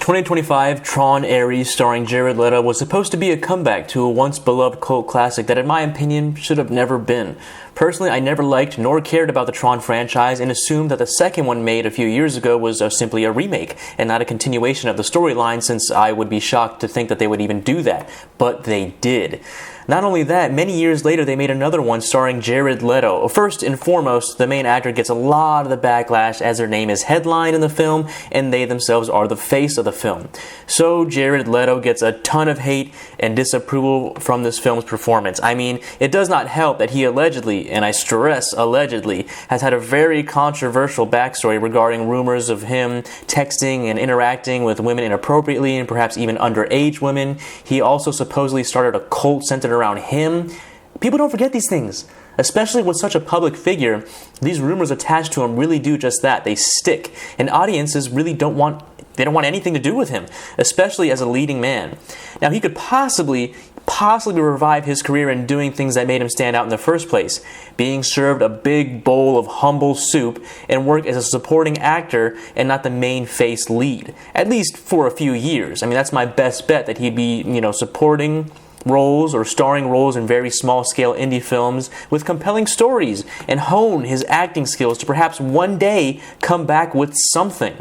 2025 Tron Ares starring Jared Leto was supposed to be a comeback to a once beloved cult classic that in my opinion should have never been. Personally, I never liked nor cared about the Tron franchise and assumed that the second one made a few years ago was simply a remake and not a continuation of the storyline, since I would be shocked to think that they would even do that. But they did. Not only that, many years later they made another one starring Jared Leto. First and foremost, the main actor gets a lot of the backlash as their name is headlined in the film and they themselves are the face of the film. So Jared Leto gets a ton of hate and disapproval from this film's performance. I mean, it does not help that he allegedly, and I stress allegedly, has had a very controversial backstory regarding rumors of him texting and interacting with women inappropriately and perhaps even underage women. He also supposedly started a cult centered around him. People don't forget these things. Especially with such a public figure, these rumors attached to him really do just that. They stick. And audiences really don't want anything to do with him, especially as a leading man. Now, he could possibly revive his career in doing things that made him stand out in the first place, being served a big bowl of humble soup and work as a supporting actor and not the main face lead, at least for a few years. I mean, that's my best bet, that he'd be, supporting roles or starring roles in very small-scale indie films with compelling stories and hone his acting skills to perhaps one day come back with something.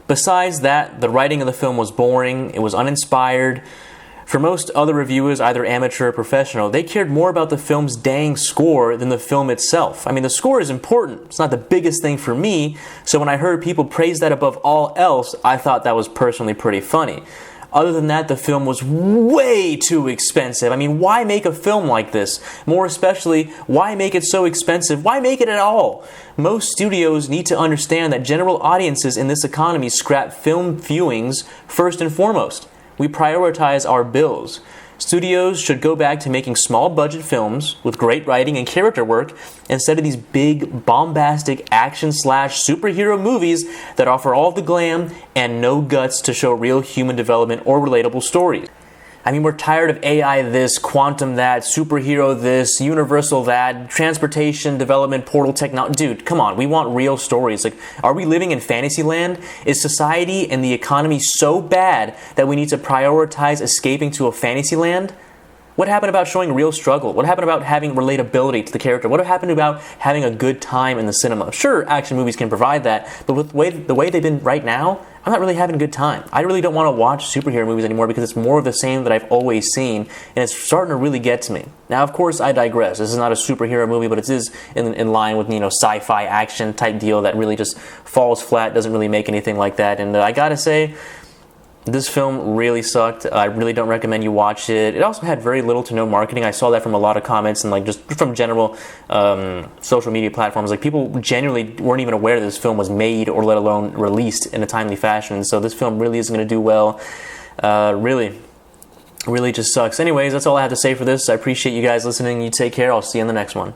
Besides that, the writing of the film was boring, it was uninspired. For most other reviewers, either amateur or professional, they cared more about the film's dang score than the film itself. I mean, the score is important. It's not the biggest thing for me, so when I heard people praise that above all else, I thought that was personally pretty funny. Other than that, the film was way too expensive. I mean, why make a film like this? More especially, why make it so expensive? Why make it at all? Most studios need to understand that general audiences in this economy scrap film viewings first and foremost. We prioritize our bills. Studios should go back to making small budget films with great writing and character work instead of these big bombastic action/superhero movies that offer all the glam and no guts to show real human development or relatable stories. I mean, we're tired of AI this, quantum that, superhero this, universal that, transportation, development, portal technology. Dude, come on, we want real stories. Like, are we living in fantasy land? Is society and the economy so bad that we need to prioritize escaping to a fantasy land? What happened about showing real struggle? What happened about having relatability to the character? What happened about having a good time in the cinema? Sure, action movies can provide that, but with the way they've been right now, I'm not really having a good time. I really don't want to watch superhero movies anymore because it's more of the same that I've always seen, and it's starting to really get to me. Now, of course, I digress. This is not a superhero movie, but it is in line with, sci-fi action type deal that really just falls flat, doesn't really make anything like that, and I gotta say, this film really sucked. I really don't recommend you watch it. It also had very little to no marketing. I saw that from a lot of comments and just from general social media platforms. Like, people genuinely weren't even aware that this film was made or let alone released in a timely fashion. So this film really isn't going to do well. Really just sucks. Anyways, that's all I have to say for this. I appreciate you guys listening. You take care. I'll see you in the next one.